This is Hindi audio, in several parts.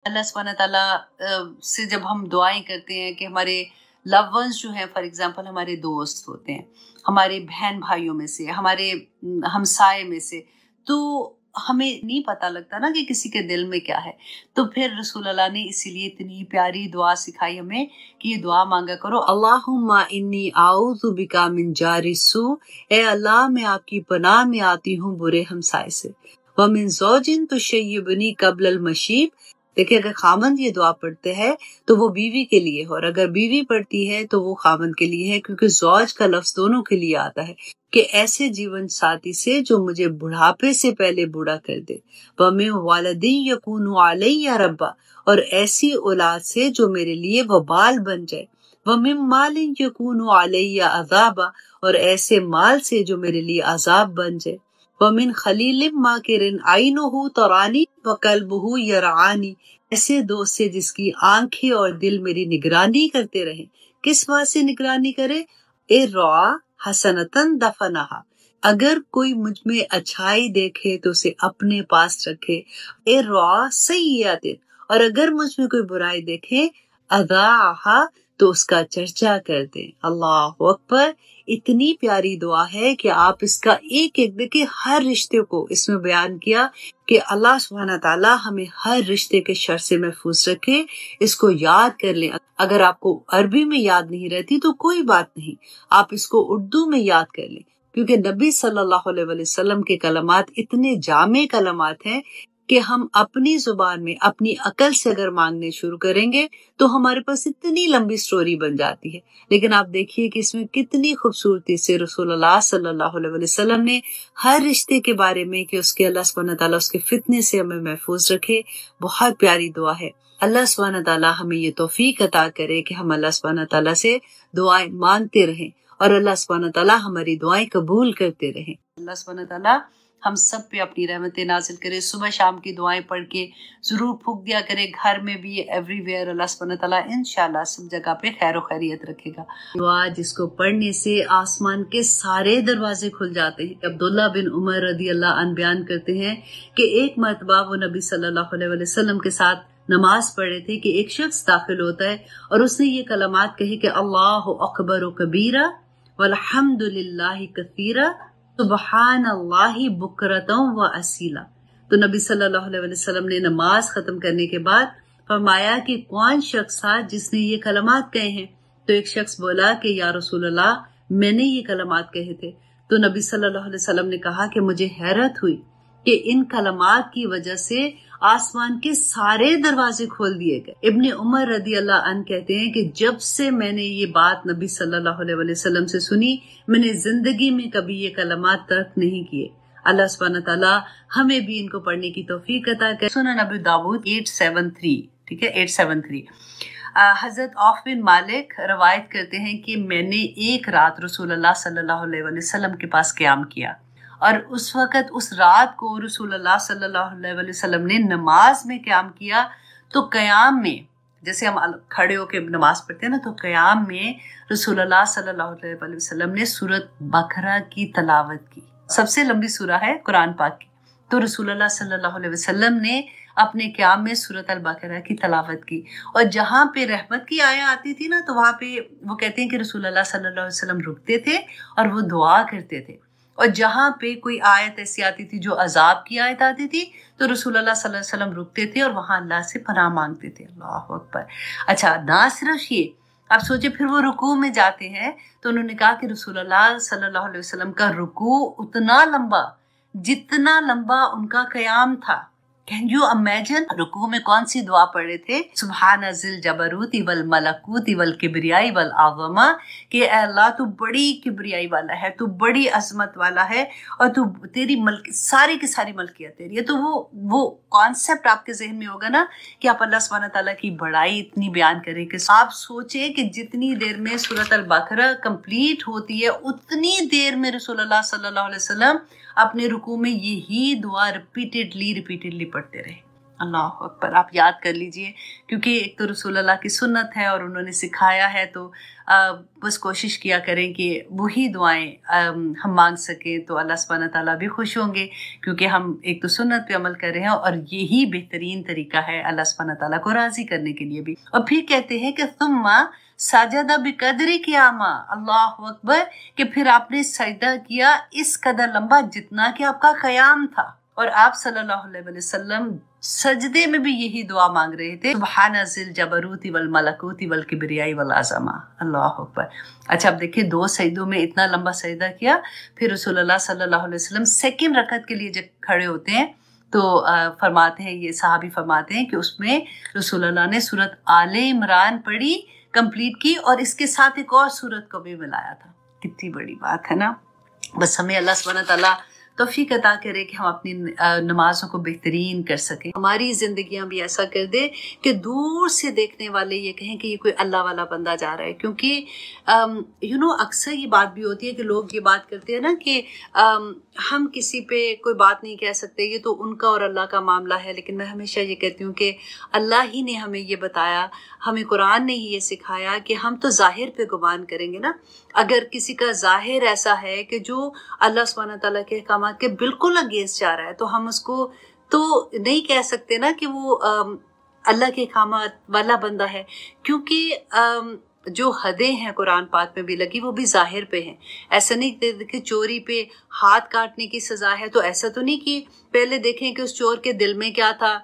अल्लाह सुब्हानहू ताला से जब हम दुआएँ करते हैं कि हमारे लव्ड वन्स जो हैं, फॉर एग्ज़ाम्पल हमारे दोस्त होते हैं, हमारे बहन-भाइयों में से, हमारे हमसाए में से, तो हमें नहीं पता लगता ना कि किसी के दिल में क्या है। तो फिर रसूल अल्लाह ने इसीलिए इतनी प्यारी दुआ सिखाई हमें कि ये दुआ माँगा करो, अल्लाहुम्मा इन्नी आऊज़ु बिका मिन जारि सू, ए अल्लाह मैं आपकी पनाह में आती हूँ बुरे हमसाए से। व मिन ज़ौजिन तुशय्यिबुनी क़ब्ल अल मशीब, देखिए अगर खामंद ये दुआ पढ़ते हैं तो वो बीवी के लिए है, और अगर बीवी पढ़ती है तो वो खामंद के लिए है, क्योंकि ज़ौज का लफ्ज़ दोनों के लिए आता है कि ऐसे जीवन साथी से जो मुझे बुढ़ापे से पहले बूढ़ा कर दे। व मिन वालिदी यकूनु अलैया रब्बा, और ऐसी औलाद से जो मेरे लिए वबाल बन जाए। व मिन मालिन यकूनु अलैया अज़ाबा, और ऐसे माल से जो मेरे लिए अज़ाब बन जाए। वमिन खलीलिम माकिरिन आइनुहु तरानी व कल्बुहु यरआनी, ऐसे दोस्त से जिसकी आंखें और दिल मेरी निगरानी करते रहे। किस बात से निगरानी करे? ए रॉ हसनतन दफनहा, अगर कोई मुझ में अच्छाई देखे तो उसे अपने पास रखे। ए रॉ सय्यतिन, और अगर मुझ में कोई बुराई देखे, अदाहा, तो उसका चर्चा कर दे। अल्लाह अकबर। इतनी प्यारी दुआ है कि आप इसका एक एक देखिए, हर रिश्ते को इसमें बयान किया कि अल्लाह सुब्हाना ताला हमें हर रिश्ते के शर से महफूज रखे। इसको याद कर लें। अगर आपको अरबी में याद नहीं रहती तो कोई बात नहीं, आप इसको उर्दू में याद कर लें, क्योंकि नबी सल्लल्लाहु अलैहि वसल्लम के कलमात इतने जामे कलमात हैं कि हम अपनी जुबान में अपनी अकल से अगर मांगने शुरू करेंगे तो हमारे पास इतनी लंबी स्टोरी बन जाती है। लेकिन आप देखिए कि इसमें कितनी खूबसूरती से रसूलुल्लाह सल्लल्लाहु अलैहि वसल्लम ने हर रिश्ते के बारे में कि उसके अल्लाह सुब्हानहू ताला उसके फितने से हमें महफूज रखे। बहुत प्यारी दुआ है। अल्लाह सुब्हानहू ताला हमें ये तौफीक अता करे कि हम अल्लाह सुब्हानहू ताला से दुआएं मांगते रहें और अल्लाह सुब्हानहू ताला हमारी दुआएं कबूल करते रहें। अल्लाह सुब्हानहू ताला हम सब पे अपनी रहमतें नाज़िल करे। सुबह शाम की दुआएं पढ़ के जरूर फूंक दिया करे, घर में भी, एवरीवेयर। अल्लाह सुब्हानहू ताला इंशाल्लाह सब जगह पे खैर और खैरियत रखेगा। दुआ जिसको पढ़ने से आसमान के सारे दरवाजे खुल जाते हैं। अब्दुल्ला बिन उमर रदी अल्लाह अन बयान करते हैं कि एक मरतबा वो नबी सल्लल्लाहु अलैहि वसल्लम के साथ नमाज पढ़े थे कि एक शख्स दाखिल होता है और उसने ये कलमात कहे कि अल्लाहु अकबर व कबीरा वल्हम्दुलिल्लाहि कसीरा सुबहान अल्लाहि बुकरतम व असीला। तो नबी सल्लल्लाहु अलैहि वसल्लम ने नमाज खत्म करने के बाद फरमाया कि कौन शख्स था जिसने ये कलमात कहे हैं? तो एक शख्स बोला कि या रसूल अल्लाह, मैंने ये कलमात कहे थे। तो नबी सल्लल्लाहु अलैहि वसल्लम ने कहा कि मुझे हैरत हुई कि इन कलमात की वजह से आसमान के सारे दरवाजे खोल दिए गए। इब्ने उमर रदी अल्लाह अन कहते हैं कि जब से मैंने ये बात नबी सल्लल्लाहु अलैहि वसल्लम से सुनी, मैंने जिंदगी में कभी ये कलमात तर्क नहीं किए। अल्लाह सुब्हानहू ताला हमें भी इनको पढ़ने की तौफीक अता करे। सुनन अबू दाऊद 873, ठीक है, 873। हजरत औफ बिन मालिक रवायत करते हैं कि मैंने एक रात रसूलुल्लाह सल्लल्लाहु अलैहि वसल्लम के पास क़याम किया और उस वक़्त उस रात को रसूलुल्लाह सल्लल्लाहु अलैहि वसल्लम ने नमाज में क़याम किया। तो क़याम में जैसे हम खड़े होकर नमाज पढ़ते हैं ना, तो क़याम में रसूलुल्लाह सल्लल्लाहु अलैहि वसल्लम ने सूरत बकरा की तलावत की। सबसे लंबी सूरा है कुरान पाक की। तो रसूलुल्लाह सल्लल्लाहु अलैहि वसल्लम ने अपने क़याम में सूरत अल बकरा की तलावत की, और जहाँ पे रहमत की आयत आती थी ना, तो वहाँ पे वो कहते हैं कि रसूलुल्लाह सल्लल्लाहु अलैहि वसल्लम रुकते थे और वो दुआ करते थे। और जहाँ पे कोई आयत ऐसी आती थी जो अजाब की आयत आती थी, तो रसूलुल्लाह सल्लल्लाहु अलैहि वसल्लम रुकते थे और वहाँ अल्लाह से पनाह मांगते थे। अल्लाह अकबर। अच्छा, ना सिर्फ ये, आप सोचे फिर वो रुकू में जाते हैं तो उन्होंने कहा कि रसूलुल्लाह सल्लल्लाहु अलैहि वसल्लम का रुकू उतना लंबा जितना लंबा उनका क़याम था। Can you imagine? रुकू में कौन सी दुआ पढ़ रहे थे? सुभान ज़िल जबरूती वल मलकूती वल किब्रियाई वल आज़मा, कि अल्लाह तू बड़ी किब्रियाई वाला है, तू बड़ी अजमत वाला है, और तू तेरी मल्क सारी की सारी मलकियत तेरी है। तो वो कॉन्सेप्ट आपके जहन में होगा ना कि आप अल्लाह सुब्हानहू ताला की बड़ाई इतनी बयान करें कि आप सोचे कि जितनी देर में सूरत अल बकरा कंप्लीट होती है उतनी देर में रसूलुल्लाह सल्लल्लाहु अलैहि वसल्लम अपने रुकू में यही दुआ रिपीटेडली पढ़ते रहे। अल्लाह अकबर। आप याद कर लीजिए, क्योंकि एक तो रसूल अल्लाह की सुन्नत है और उन्होंने सिखाया है, तो बस कोशिश किया करें कि वही दुआएं हम मांग सकें, तो अल्लाह सुब्हानहू तआला भी खुश होंगे, क्योंकि हम एक तो सुन्नत पे अमल कर रहे हैं और यही बेहतरीन तरीका है अल्लाह सुब्हानहू तआला को राजी करने के लिए भी। और फिर कहते हैं कि सुम्मा साजदा बिकदरी क़ियामा, अल्लाह अकबर, कि फिर आपने सजदा किया इस कदर लंबा जितना कि आपका क़याम था। और आप सल्लल्लाहु अलैहि वसल्लम सजदे में भी यही दुआ मांग रहे थे, सुब्हान ज़िल जबरूती वल मलकूती वल किब्रियाई वल अज़मा, अल्लाह अकबर। अच्छा, अब देखिए 2 सजदों में इतना लंबा सजदा किया। फिर रसूलुल्लाह सल्लल्लाहु अलैहि वसल्लम सेकंड रकअत के लिए जब खड़े होते हैं तो फरमाते हैं, ये सहाबी फरमाते हैं कि उसमें रसूलुल्लाह ने सूरत आले इमरान पढ़ी, कंप्लीट की, और इसके साथ एक और सूरत को भी मिलाया था। कितनी बड़ी बात है ना। बस हमें अल्लाह सुब्हानहू तआला तौफीक अता करे कि हम अपनी नमाजों को बेहतरीन कर सकें, हमारी जिंदगियां भी ऐसा कर दे कि दूर से देखने वाले ये कहें कि ये कोई अल्लाह वाला बंदा जा रहा है। क्योंकि अक्सर ये बात भी होती है कि लोग ये बात करते हैं ना कि हम किसी पे कोई बात नहीं कह सकते, ये तो उनका और अल्लाह का मामला है। लेकिन मैं हमेशा ये कहती हूँ कि अल्लाह ही ने हमें ये बताया, हमें कुरान ने ही ये सिखाया कि हम तो जाहिर पे गुमान करेंगे ना। अगर किसी का जाहिर ऐसा है कि जो अल्लाह सुब्हानहू तआला के अहकामात के बिल्कुल अगेंस्ट जा रहा है, तो हम उसको तो नहीं कह सकते ना कि वो अल्लाह के अहकामात वाला बंदा है। क्योंकि जो हदें हैं कुरान पाक में भी लगी, वो भी जाहिर पे हैं। ऐसा नहीं कि चोरी पे हाथ काटने की सजा है, तो ऐसा तो नहीं कि पहले देखें कि उस चोर के दिल में क्या था,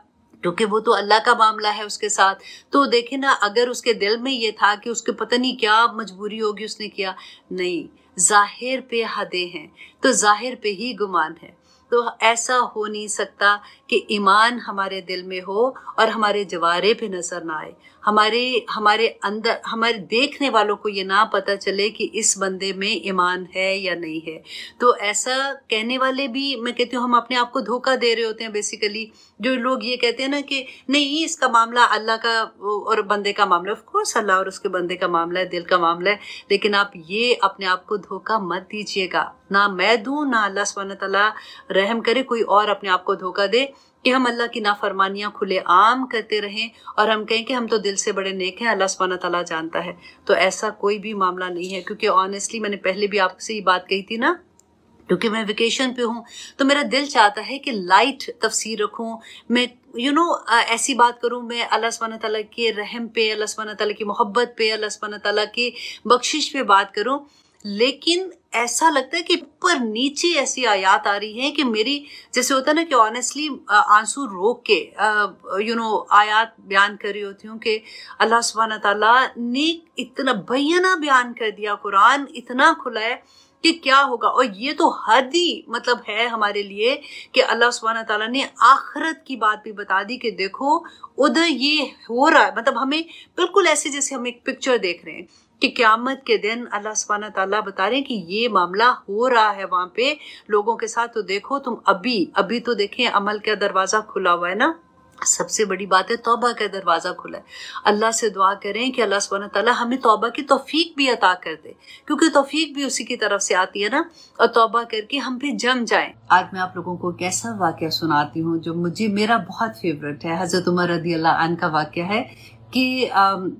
क्योंकि वो तो अल्लाह का मामला है उसके साथ। तो देखे ना, अगर उसके दिल में ये था कि उसके पता नहीं क्या मजबूरी होगी उसने किया, नहीं, जाहिर पे हदें हैं तो जाहिर पे ही गुमान है। तो ऐसा हो नहीं सकता कि ईमान हमारे दिल में हो और हमारे जवारे पे नजर ना आए, हमारे अंदर, हमारे देखने वालों को ये ना पता चले कि इस बंदे में ईमान है या नहीं है। तो ऐसा कहने वाले भी, मैं कहती हूँ, हम अपने आप को धोखा दे रहे होते हैं बेसिकली। जो लोग ये कहते हैं ना कि नहीं, इसका मामला अल्लाह का और बंदे का मामला, ऑफ कोर्स अल्लाह और उसके बंदे का मामला है, दिल का मामला है। लेकिन आप ये अपने आप को धोखा मत दीजिएगा, ना मैं दूं, ना अल्लाह सुब्हानहू तआला रहम करे कोई और अपने आप को धोखा दे कि हम अल्लाह की नाफरमानियां खुले आम करते रहें और हम कहें कि हम तो दिल से बड़े नेक हैं, अल्लाह सुब्हानहू तआला जानता है। तो ऐसा कोई भी मामला नहीं है। क्योंकि ऑनेस्टली मैंने पहले भी आपसे ये बात कही थी ना, क्योंकि मैं वेकेशन पे हूँ तो मेरा दिल चाहता है कि लाइट तफसीर रखूँ, मैं ऐसी बात करूँ, मैं अल्लाह सुब्हानहू तआला के रहम पे, अल्लाह सुब्हानहू तआला की मोहब्बत पे, अल्लाह सुब्हानहू तआला की बख्शिश पे बात करूँ। लेकिन ऐसा लगता है कि ऊपर नीचे ऐसी आयात आ रही हैं कि मेरी, जैसे होता है ना कि ऑनेस्टली आंसू रोक के आयात बयान कर रही होती हूँ कि अल्लाह सुब्हानहू तआला ने इतना बैना बयान कर दिया, कुरान इतना खुला है कि क्या होगा। और ये तो हद ही मतलब है हमारे लिए कि अल्लाह सुब्हानहू तआला ने आखिरत की बात भी बता दी कि देखो उधर ये हो रहा है। मतलब हमें बिल्कुल ऐसे जैसे हम एक पिक्चर देख रहे हैं कि क़यामत के दिन अल्लाह सुब्हानहू तआला बता रहे हैं कि ये मामला हो रहा है वहां पे लोगों के साथ। तो देखो तुम अभी तो देखें, अमल का दरवाजा खुला हुआ है ना। सबसे बड़ी बात है तौबा का दरवाजा खुला है। अल्लाह से दुआ करें कि अल्लाह सुब्हानहू तआला हमें तौबा की तौफीक भी अता कर दे, क्योंकि तौफीक भी उसी की तरफ से आती है ना। और तौबा करके हम भी जम जाएं। आज मैं आप लोगों को एक ऐसा वाकया सुनाती हूँ जो मेरा बहुत फेवरेट है। हजरत उमर रदी अल्लाह अन्हु का वाकया है कि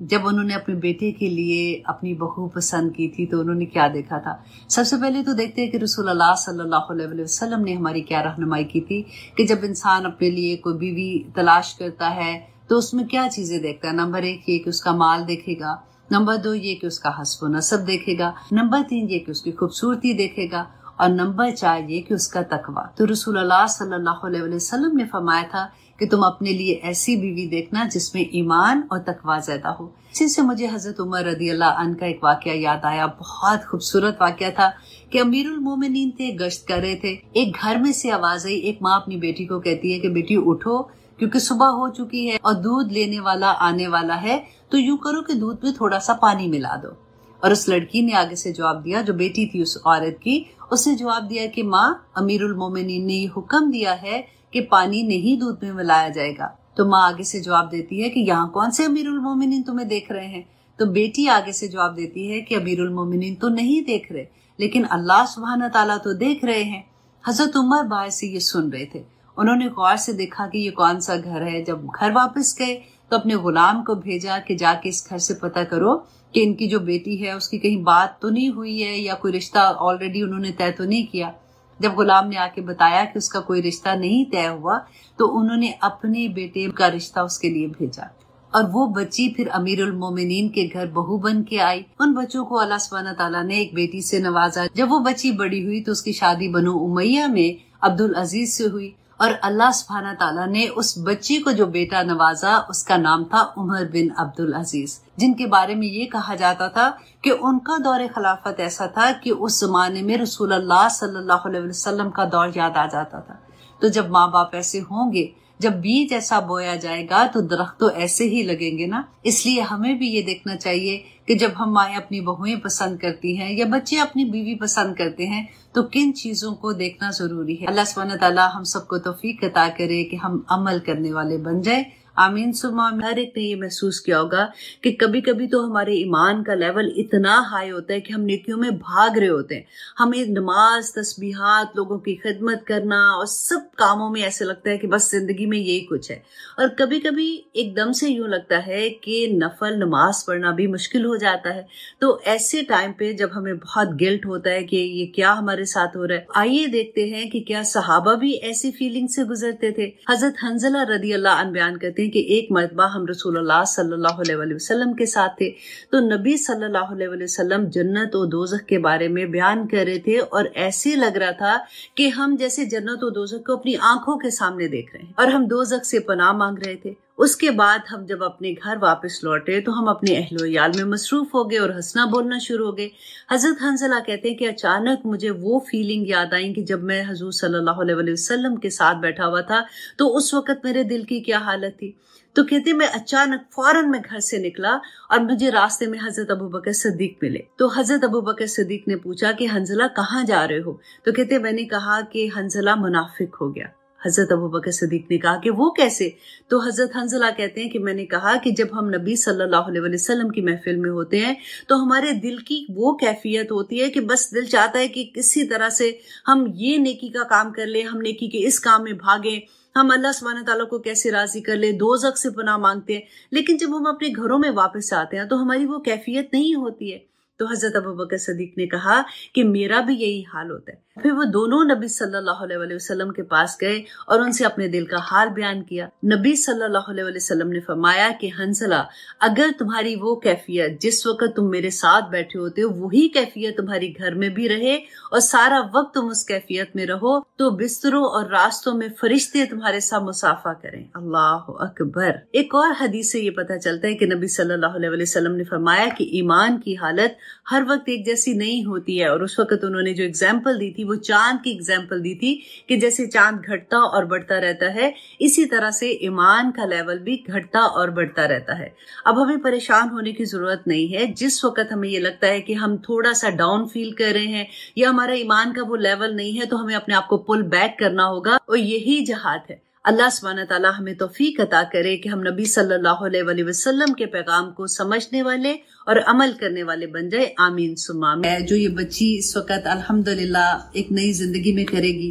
जब उन्होंने अपने बेटे के लिए अपनी बहू पसंद की थी तो उन्होंने क्या देखा था। सबसे पहले तो देखते हैं कि रसूलुल्लाह सल्लल्लाहु अलैहि वसल्लम ने हमारी क्या रहनुमाई की थी कि जब इंसान अपने लिए कोई बीवी तलाश करता है तो उसमें क्या चीजें देखता है। नंबर 1 ये कि उसका माल देखेगा, नंबर 2 ये कि उसका हस्ब नसब देखेगा, नंबर 3 ये कि उसकी खूबसूरती देखेगा, और नंबर 4 ये कि उसका तकवा। तो रसूलुल्लाह सल्लल्लाहु अलैहि वसल्लम ने फरमाया था कि तुम अपने लिए ऐसी बीवी देखना जिसमें ईमान और तकवा ज्यादा हो। इसी से मुझे हजरत उमर रदी अल्लाह अन्हु का एक वाकया याद आया। बहुत खूबसूरत वाकया था कि अमीरुल मोमिनीन थे, गश्त कर रहे थे। एक घर में से आवाज आई। एक माँ अपनी बेटी को कहती है कि बेटी उठो, क्योंकि सुबह हो चुकी है और दूध लेने वाला आने वाला है, तो यूं करो कि दूध में थोड़ा सा पानी मिला दो। और उस लड़की ने आगे से जवाब दिया, जो बेटी थी उस औरत की, उसने जवाब दिया कि माँ, अमीरुल मोमिनीन ने ये हुक्म दिया है कि पानी नहीं दूध में मिलाया जाएगा। तो माँ आगे से जवाब देती है कि यहाँ कौन से अमीरुल मोमिनीन तुम्हें देख रहे हैं। तो बेटी आगे से जवाब देती है कि अमीरुल मोमिनीन तो नहीं देख रहे, लेकिन अल्लाह सुब्हानहू तआला तो देख रहे हैं। हजरत उमर बाहर से ये सुन रहे थे। उन्होंने गौर से देखा कि ये कौन सा घर है। जब घर वापस गए तो अपने गुलाम को भेजा कि जाके इस घर से पता करो कि इनकी जो बेटी है उसकी कहीं बात तो नहीं हुई है या कोई रिश्ता ऑलरेडी उन्होंने तय तो नहीं किया। जब गुलाम ने आके बताया कि उसका कोई रिश्ता नहीं तय हुआ तो उन्होंने अपने बेटे का रिश्ता उसके लिए भेजा और वो बच्ची फिर अमीरुल मोमिनीन के घर बहू बन के आई। उन बच्चों को अल्लाह सुब्हानहू तआला ने एक बेटी से नवाजा। जब वो बच्ची बड़ी हुई तो उसकी शादी बनु उमैया में अब्दुल अजीज से हुई और अल्लाह सुब्हानहू तआला ने उस बच्ची को जो बेटा नवाजा उसका नाम था उमर बिन अब्दुल अजीज, जिनके बारे में ये कहा जाता था कि उनका दौर खिलाफत ऐसा था कि उस जमाने में रसूलुल्लाह सल्लल्लाहु अलैहि वसल्लम का दौर याद आ जाता था। तो जब माँ बाप ऐसे होंगे, जब बीज ऐसा बोया जाएगा तो दरख्त तो ऐसे ही लगेंगे ना। इसलिए हमें भी ये देखना चाहिए कि जब हम माएँ अपनी बहुएं पसंद करती हैं या बच्चे अपनी बीवी पसंद करते हैं तो किन चीजों को देखना जरूरी है। अल्लाह सुब्हानहू तआला हम सबको तौफीक अता करे कि हम अमल करने वाले बन जाए। आमीन सुम्मा आमीन। हर एक ने ये महसूस किया होगा कि कभी कभी तो हमारे ईमान का लेवल इतना हाई होता है कि हम नेकियों में भाग रहे होते हैं। हमें नमाज, तस्बीहात, लोगों की खिदमत करना और सब कामों में ऐसे लगता है कि बस जिंदगी में यही कुछ है। और कभी कभी एकदम से यूं लगता है कि नफल नमाज पढ़ना भी मुश्किल हो जाता है। तो ऐसे टाइम पे जब हमें बहुत गिल्ट होता है कि ये क्या हमारे साथ हो रहा है, आइए देखते हैं कि क्या सहाबा भी ऐसी फीलिंग से गुजरते थे। हजरत हंजला रदी अल्लाह अन्हु बयान करते हैं कि एक मर्तबा हम रसूलुल्लाह सल्लल्लाहु अलैहि वसल्लम के साथ थे तो नबी सल्लल्लाहु अलैहि वसल्लम जन्नत और दोज़ख के बारे में बयान कर रहे थे और ऐसे लग रहा था कि हम जैसे जन्नत और दोज़ख को अपनी आंखों के सामने देख रहे हैं और हम दोज़ख से पनाह मांग रहे थे। उसके बाद हम जब अपने घर वापस लौटे तो हम अपने अहलो-याल में मसरूफ हो गए और हंसना बोलना शुरू हो गए। हजरत हंजला कहते हैं कि अचानक मुझे वो फीलिंग याद आई कि जब मैं हुजूर सल्लल्लाहु अलैहि वसल्लम के साथ बैठा हुआ था तो उस वक्त मेरे दिल की क्या हालत थी। तो कहते मैं अचानक फौरन मैं घर से निकला और मुझे रास्ते में हजरत अबू बकर सिद्दीक मिले। तो हजरत अबू बकर सिद्दीक ने पूछा कि हंजला कहाँ जा रहे हो। तो कहते मैंने कहा कि हंजला मुनाफिक हो गया। हजरत अबू बकर सिद्दीक ने कहा कि वो कैसे। तो हजरत हंजला कहते हैं कि मैंने कहा कि जब हम नबी सल्लल्लाहु अलैहि वसल्लम की महफिल में होते हैं तो हमारे दिल की वो कैफियत होती है कि बस दिल चाहता है कि किसी तरह से हम ये नेकी का काम कर ले, हम नेकी के इस काम में भागे, हम अल्लाह सुब्हानहू तआला को कैसे राजी कर ले, दोज़ख से पनाह मांगते हैं। लेकिन जब हम अपने घरों में वापस आते हैं तो हमारी वो कैफियत नहीं होती है। तो हजरत अबू बकर सिद्दीक ने कहा कि मेरा भी यही हाल होता है। फिर वो दोनों नबी सल्लल्लाहु अलैहि वसल्लम के पास गए और उनसे अपने दिल का हाल बयान किया। नबी सल्लल्लाहु अलैहि वसल्लम ने फरमाया कि हंसला, अगर तुम्हारी वो कैफियत जिस वक्त तुम मेरे साथ बैठे होते हो वही कैफियत तुम्हारी घर में भी रहे और सारा वक्त तुम उस कैफियत में रहो तो बिस्तरों और रास्तों में फरिश्ते तुम्हारे साथ मुसाफा करें। अल्लाह अकबर। एक और हदीस से ये पता चलता है कि नबी सल्लल्लाहु अलैहि वसल्लम ने फरमाया कि ईमान की हालत हर वक्त एक जैसी नहीं होती है। और उस वक्त उन्होंने जो एग्जाम्पल दी थी वो चांद की एग्जाम्पल दी थी कि जैसे चांद घटता और बढ़ता रहता है इसी तरह से ईमान का लेवल भी घटता और बढ़ता रहता है। अब हमें परेशान होने की जरूरत नहीं है। जिस वक्त हमें ये लगता है कि हम थोड़ा सा डाउन फील कर रहे हैं या हमारा ईमान का वो लेवल नहीं है तो हमें अपने आप को पुल बैक करना होगा और यही जहाद है। अल्लाह सुब्हानहू तआला हमें तौफीक अता करे कि हम नबी सल्लल्लाहु अलैहि वसल्लम के पैगाम को समझने वाले और अमल करने वाले बन जाए। आमीन सुम्मा आमीन। जो ये बच्ची इस वक्त अल्हम्दुलिल्लाह एक नई जिंदगी में करेगी,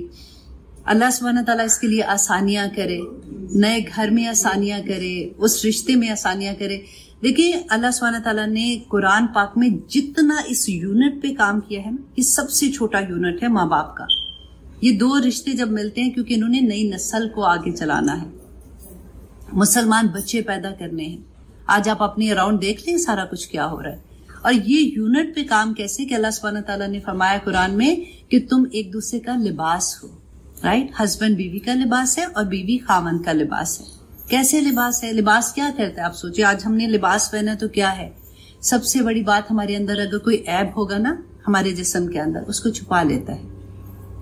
अल्लाह सुब्हानहू तआला इसके लिए आसानियां करे, नए घर में आसानियां करे, उस रिश्ते में आसानियां करे। देखिए अल्लाह सुब्हानहू तआला ने कुरान पाक में जितना इस यूनिट पे काम किया है ना, ये सबसे छोटा यूनिट है माँ बाप का। ये दो रिश्ते जब मिलते हैं क्योंकि इन्होंने नई नस्ल को आगे चलाना है, मुसलमान बच्चे पैदा करने हैं। आज आप अपने अराउंड देख लें सारा कुछ क्या हो रहा है। और ये यूनिट पे काम कैसे कि अल्लाह सुब्हानहू तआला ने फरमाया कुरान में कि तुम एक दूसरे का लिबास हो। राइट, हस्बैंड बीवी का लिबास है और बीवी खामन का लिबास है। कैसे लिबास है? लिबास क्या करता है? आप सोचिए, आज हमने लिबास पहना तो क्या है? सबसे बड़ी बात, हमारे अंदर अगर कोई ऐब होगा ना हमारे जिस्म के अंदर, उसको छुपा लेता है।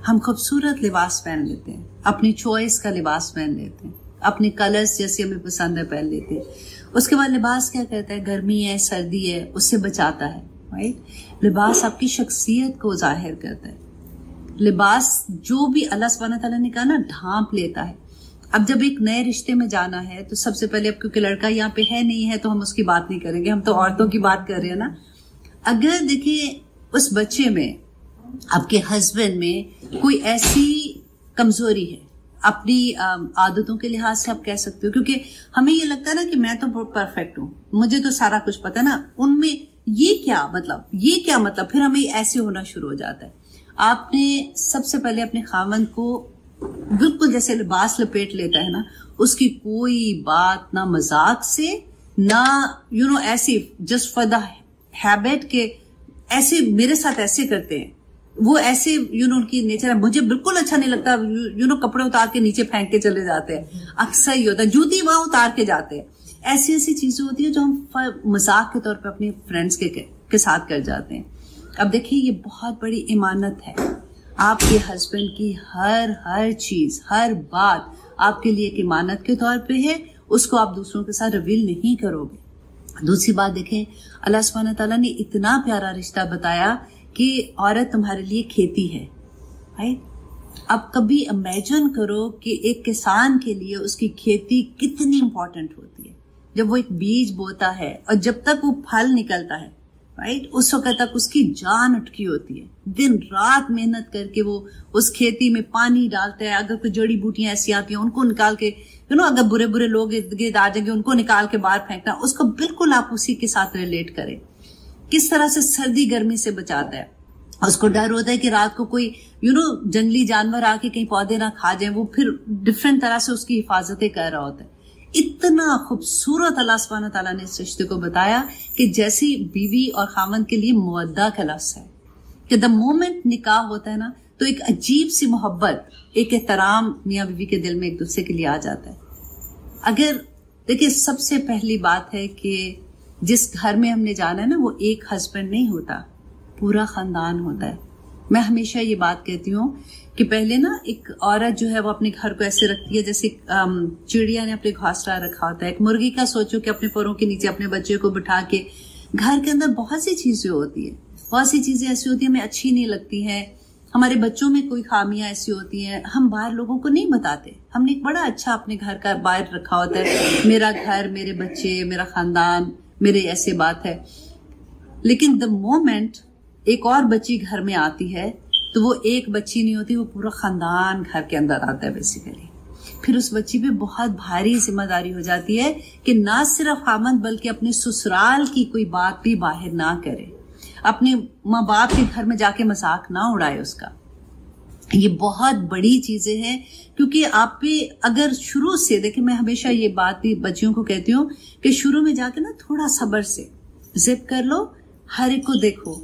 हम खूबसूरत लिबास पहन लेते हैं, अपनी चॉइस का लिबास पहन लेते हैं, अपने कलर्स जैसे हमें पसंद है पहन लेते हैं। उसके बाद लिबास क्या करता है? गर्मी है, सर्दी है, उससे बचाता है। राइट, लिबास आपकी शख्सियत को जाहिर करता है। लिबास जो भी अल्लाह सुब्हानहू तआला ने कहा ना, ढांप लेता है। अब जब एक नए रिश्ते में जाना है तो सबसे पहले, अब क्योंकि लड़का यहाँ पे है नहीं है तो हम उसकी बात नहीं करेंगे, हम तो औरतों की बात कर रहे हैं ना। अगर देखिए उस बच्चे में, आपके हस्बैंड में कोई ऐसी कमजोरी है, अपनी आदतों के लिहाज से आप कह सकते हो, क्योंकि हमें ये लगता है ना कि मैं तो परफेक्ट हूँ, मुझे तो सारा कुछ पता है ना, उनमें ये क्या मतलब, फिर हमें ऐसे होना शुरू हो जाता है। आपने सबसे पहले अपने खामन को बिल्कुल जैसे लिबास लपेट लेता है ना, उसकी कोई बात ना मजाक से ना ऐसी जस्ट फॉर द हैबिट के ऐसे मेरे साथ ऐसे करते हैं, वो ऐसे उनकी नेचर है, मुझे बिल्कुल अच्छा नहीं लगता, कपड़े उतार के नीचे फेंक के चले जाते हैं, अक्सर ही होता है, जूती वहां उतार के जाते हैं। ऐसी ऐसी चीजें होती है जो हम मजाक के तौर पे अपने फ्रेंड्स के साथ कर जाते हैं। अब देखिए ये बहुत बड़ी इमानत है, आपके हस्बैंड की हर चीज हर बात आपके लिए एक इमानत के तौर पे है, उसको आप दूसरों के साथ रिवील नहीं करोगे। दूसरी बात देखें, अल्लाह सुब्हानहू तआला ने इतना प्यारा रिश्ता बताया कि औरत तुम्हारे लिए खेती है, राइट। अब कभी इमेजिन करो कि एक किसान के लिए उसकी खेती कितनी इंपॉर्टेंट होती है। जब वो एक बीज बोता है और जब तक वो फल निकलता है, राइट, उस वक्त तक उसकी जान उठकी होती है, दिन रात मेहनत करके वो उस खेती में पानी डालता है। अगर कोई जड़ी बूटियां ऐसी आती हैं उनको निकाल के अगर बुरे बुरे लोग इर्द गिर्द आ जाएंगे उनको निकाल के बाहर फेंकना, उसको बिल्कुल आप उसी के साथ रिलेट करें। किस तरह से सर्दी गर्मी से बचाता है, उसको डर होता है कि रात को कोई जंगली जानवर आके कहीं पौधे ना खा जाए, वो फिर डिफरेंट तरह से उसकी हिफाजतें कर रहा होता है। इतना खूबसूरत अल्लाह सुब्हानहू तआला ने इस रिश्ते को बताया कि जैसी बीवी और खामन के लिए मुवद्दा का लफ्ज़ है कि द मोमेंट निकाह होता है ना, तो एक अजीब सी मोहब्बत, एक एहतराम मियाँ बीवी के दिल में एक दूसरे के लिए आ जाता है। अगर देखिए सबसे पहली बात है कि जिस घर में हमने जाना है ना, वो एक हस्बैंड नहीं होता, पूरा खानदान होता है। मैं हमेशा ये बात कहती हूँ कि पहले ना एक औरत जो है वो अपने घर को ऐसे रखती है जैसे चिड़िया ने अपने घोंसला रखा होता है। एक मुर्गी का सोचो कि अपने पैरों के नीचे अपने बच्चे को बिठा के, घर के अंदर बहुत सी चीजें होती है, बहुत सी चीजें ऐसी होती है हमें अच्छी नहीं लगती हैं, हमारे बच्चों में कोई खामियां ऐसी होती हैं, हम बाहर लोगों को नहीं बताते। हमने एक बड़ा अच्छा अपने घर का बाहर रखा होता है, मेरा घर, मेरे बच्चे, मेरा खानदान, मेरे ऐसे बात है। लेकिन द मोमेंट एक और बच्ची घर में आती है तो वो एक बच्ची नहीं होती, वो पूरा खानदान घर के अंदर आता है बेसिकली। फिर उस बच्ची पे बहुत भारी जिम्मेदारी हो जाती है कि ना सिर्फ खामद बल्कि अपने ससुराल की कोई बात भी बाहर ना करे, अपने माँ बाप के घर में जाके मजाक ना उड़ाए उसका। ये बहुत बड़ी चीजें हैं, क्योंकि आप पे अगर शुरू से देखिए, मैं हमेशा ये बात भी बच्चियों को कहती हूँ कि शुरू में जाके ना थोड़ा सब्र से जिप कर लो, हर एक को देखो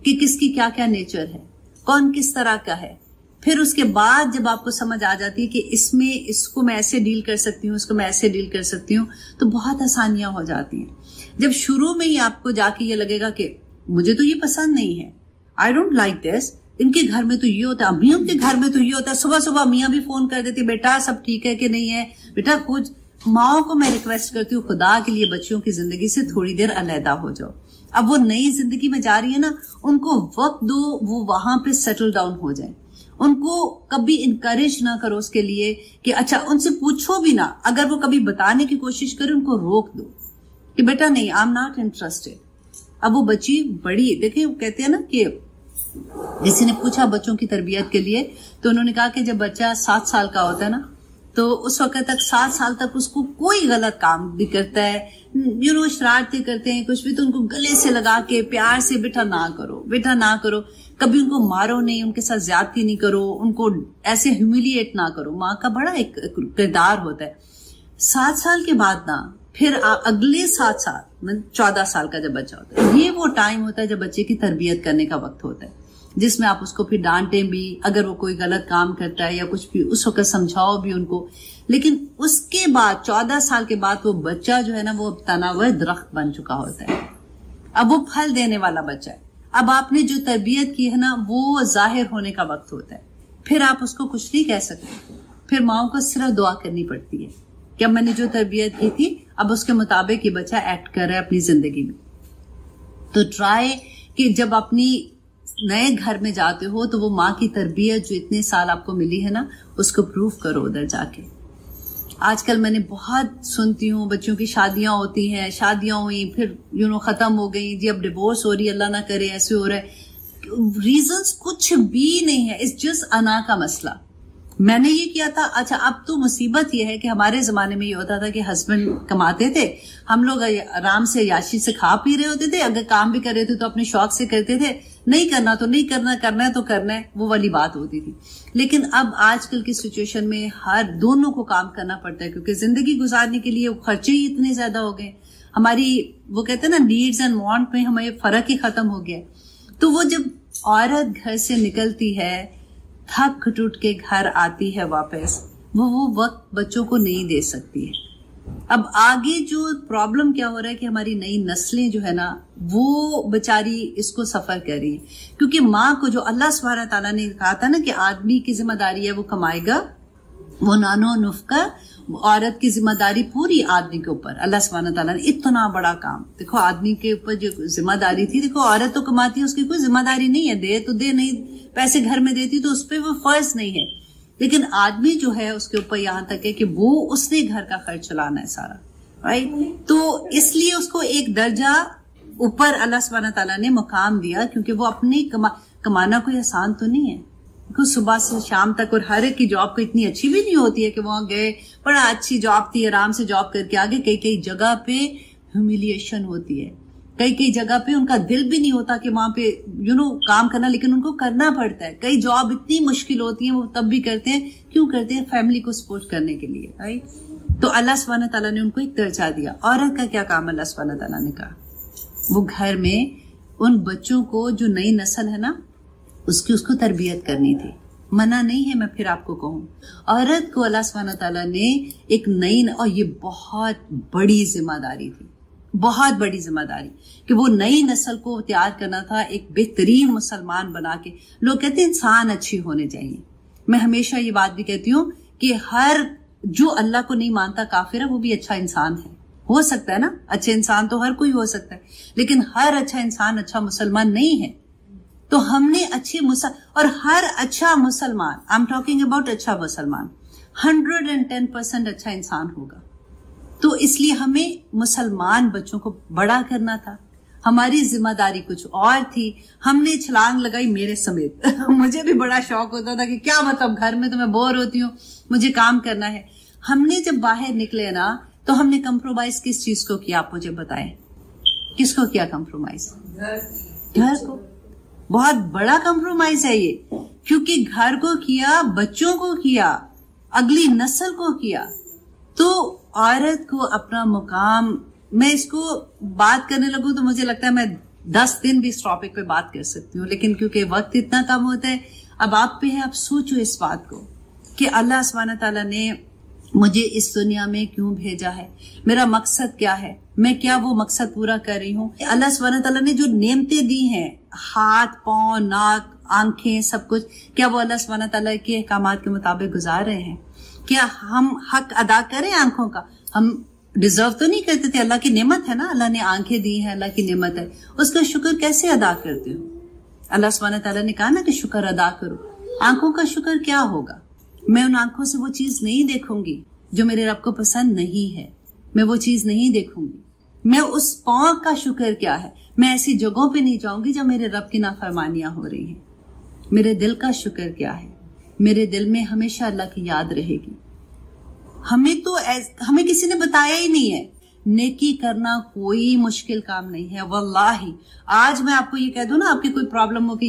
कि किसकी क्या क्या नेचर है, कौन किस तरह का है। फिर उसके बाद जब आपको समझ आ जाती है कि इसमें इसको मैं ऐसे डील कर सकती हूँ, इसको मैं ऐसे डील कर सकती हूँ, तो बहुत आसानियां हो जाती हैं। जब शुरू में ही आपको जाके ये लगेगा कि मुझे तो ये पसंद नहीं है, आई डोंट लाइक दिस, इनके घर में तो ये होता है, अम्मियों के घर में तो ये होता है, सुबह सुबह मियाँ भी फोन कर देती, बेटा सब ठीक है कि नहीं है, बेटा कुछ। माओ को मैं रिक्वेस्ट करती हूँ, खुदा के लिए बच्चियों की जिंदगी से थोड़ी देर अलहदा हो जाओ। अब वो नई जिंदगी में जा रही है ना, उनको वक्त दो, वो वहां पे सेटल डाउन हो जाए। उनको कभी इनकरेज ना करो उसके लिए कि अच्छा, उनसे पूछो भी ना, अगर वो कभी बताने की कोशिश करे उनको रोक दो कि बेटा नहीं, आई एम नॉट इंटरेस्टेड। अब वो बच्ची बड़ी, देखिए कहते हैं ना कि किसी ने पूछा बच्चों की तरबियत के लिए, तो उन्होंने कहा कि जब बच्चा 7 साल का होता है ना, तो उस वक्त तक 7 साल तक उसको कोई गलत काम भी करता है, शरारतें करते हैं कुछ भी, तो उनको गले से लगा के प्यार से बेटा ना करो, बेटा ना करो, कभी उनको मारो नहीं, उनके साथ ज्यादती नहीं करो, उनको ऐसे ह्यूमिलिएट ना करो। माँ का बड़ा एक किरदार होता है। 7 साल के बाद ना फिर अगले 7 साल, मतलब 14 साल का जब बच्चा होता है, ये वो टाइम होता है जब बच्चे की तरबियत करने का वक्त होता है, जिसमें आप उसको फिर डांटें भी, अगर वो कोई गलत काम करता है या कुछ भी, उस वक्त समझाओ भी उनको। लेकिन उसके बाद 14 साल के बाद वो बच्चा जो है ना, वो तनावर दरख्त बन चुका होता है, अब वो फल देने वाला बच्चा है। अब आपने जो तरबियत की है ना, वो जाहिर होने का वक्त होता है। फिर आप उसको कुछ नहीं कह सकते, फिर माओ को सिर्फ दुआ करनी पड़ती है कि अब मैंने जो तरबियत की थी, अब उसके मुताबिक ये बच्चा एक्ट कर रहा है अपनी जिंदगी में। तो ट्राई कि जब अपनी नए घर में जाते हो तो वो माँ की तरबियत जो इतने साल आपको मिली है ना, उसको प्रूव करो उधर जाके। आजकल मैंने बहुत सुनती हूँ, बच्चों की शादियां होती हैं, शादियां हुई फिर खत्म हो गई जी, अब डिवोर्स हो रही है, अल्लाह ना करे ऐसे हो रहा है। रीजंस कुछ भी नहीं है, इट्स जस्ट अना का मसला। मैंने ये किया था। अच्छा, अब तो मुसीबत ये है कि हमारे जमाने में ये होता था कि हस्बैंड कमाते थे, हम लोग आराम से याशी से खा पी रहे होते थे, अगर काम भी कर रहे थे तो अपने शौक से करते थे, नहीं करना तो नहीं करना, करना है तो करना है, वो वाली बात होती थी। लेकिन अब आजकल की सिचुएशन में हर दोनों को काम करना पड़ता है, क्योंकि जिंदगी गुजारने के लिए खर्चे ही इतने ज्यादा हो गए। हमारी वो कहते हैं ना, नीड्स एंड वांट में हमें फर्क ही खत्म हो गया। तो वो जब औरत घर से निकलती है, थक टूट के घर आती है वापस, वो वक्त बच्चों को नहीं दे सकती है। अब आगे जो प्रॉब्लम क्या हो रहा है कि हमारी नई नस्लें जो है ना, वो बेचारी इसको सफर कर रही है, क्योंकि माँ को जो अल्लाह सुब्हानहू तआला ने कहा था ना कि आदमी की जिम्मेदारी है वो कमाएगा, वो नानो नुफ्का, औरत की जिम्मेदारी पूरी आदमी के ऊपर। अल्लाह सुब्हानहू तआला ने इतना बड़ा काम, देखो आदमी के ऊपर जो जिम्मेदारी थी, देखो औरत तो कमाती है, उसकी कोई जिम्मेदारी नहीं है, दे तो दे, नहीं पैसे घर में देती तो उस पर वो फर्ज नहीं है। लेकिन आदमी जो है उसके ऊपर यहां तक है कि वो उसने घर का खर्च चलाना है सारा, राइट। तो इसलिए उसको एक दर्जा ऊपर अल्लाह सुब्हानहू तआला ने मुकाम दिया, क्योंकि वो अपनी कमाना कोई आसान तो नहीं है, क्योंकि सुबह से शाम तक, और हर एक की जॉब को इतनी अच्छी भी नहीं होती है कि वहां गए, बड़ा अच्छी जॉब थी, आराम से जॉब करके आगे, कई कई जगह पे ह्यूमिलिएशन होती है, कई कई जगह पे उनका दिल भी नहीं होता कि वहां पे काम करना, लेकिन उनको करना पड़ता है। कई जॉब इतनी मुश्किल होती है, वो तब भी करते हैं, क्यों करते हैं? फैमिली को सपोर्ट करने के लिए, राइट। तो अल्लाह सुब्हानहू तआला ने उनको एक दर्जा दिया। औरत का क्या काम अल्लाह सुब्हानहू तआला ने कहा? वो घर में उन बच्चों को, जो नई नस्ल है ना, उसको तरबियत करनी थी। मना नहीं है, मैं फिर आपको कहूं, औरत को अल्लाह सुब्हानहू तआला ने एक नई, और ये बहुत बड़ी जिम्मेदारी थी, बहुत बड़ी जिम्मेदारी, कि वो नई नस्ल को तैयार करना था, एक बेहतरीन मुसलमान बना के। लोग कहते हैं इंसान अच्छी होने चाहिए, मैं हमेशा ये बात भी कहती हूँ कि हर जो अल्लाह को नहीं मानता काफिर है, वो भी अच्छा इंसान है, हो सकता है ना, अच्छे इंसान तो हर कोई हो सकता है, लेकिन हर अच्छा इंसान अच्छा मुसलमान नहीं है। तो हमने अच्छे और हर अच्छा मुसलमान, आई एम टॉकिंग अबाउट अच्छा मुसलमान, 110% अच्छा इंसान होगा। तो इसलिए हमें मुसलमान बच्चों को बड़ा करना था, हमारी जिम्मेदारी कुछ और थी। हमने छलांग लगाई मेरे समेत मुझे भी बड़ा शौक होता था कि क्या मतलब, घर में तो मैं बोर होती हूँ, मुझे काम करना है। हमने जब बाहर निकले ना, तो हमने कंप्रोमाइज किस चीज को किया? आप मुझे बताएं, किसको किया कंप्रोमाइज? घर को। बहुत बड़ा कंप्रोमाइज है ये, क्योंकि घर को किया, बच्चों को किया, अगली नस्ल को किया। तो औरत को अपना मुकाम, मैं इसको बात करने लगूं तो मुझे लगता है मैं 10 दिन भी इस टॉपिक पे बात कर सकती हूँ, लेकिन क्योंकि वक्त इतना कम होता है, अब आप पे है, आप सोचो इस बात को कि अल्लाह सुब्हानहू तआला ने मुझे इस दुनिया में क्यों भेजा है, मेरा मकसद क्या है, मैं क्या वो मकसद पूरा कर रही हूँ। अल्लाह सुब्हानहू तआला ने जो नेमतें दी हैं, हाथ, पांव, नाक, आंखें, सब कुछ, क्या वो अल्लाह सुब्हानहू तआला के अहकामात के मुताबिक गुजार रहे हैं? क्या हम हक अदा करें आंखों का? हम डिजर्व तो नहीं करते थे, अल्लाह की नेमत है ना, अल्लाह ने आंखें दी हैं, अल्लाह की नेमत है, उसका शुक्र कैसे अदा करते हो? अल्लाह सुब्हानहू तआला ने कहा ना कि शुक्र अदा करो। आंखों का शुक्र क्या होगा? मैं उन आंखों से वो चीज नहीं देखूंगी जो मेरे रब को पसंद नहीं है, मैं वो चीज नहीं देखूंगी। मैं उस पांव का शुक्र क्या है? मैं ऐसी जगहों पे नहीं जाऊंगी जब मेरे रब की नाफरमानियां हो रही हैं। मेरे दिल का शुक्र क्या है? मेरे दिल में हमेशा अल्लाह की याद रहेगी। हमें किसी ने बताया ही नहीं है, नेकी करना कोई मुश्किल काम नहीं है वल्लाही। आज मैं आपको ये कह दूं ना, आपकी कोई प्रॉब्लम हो कि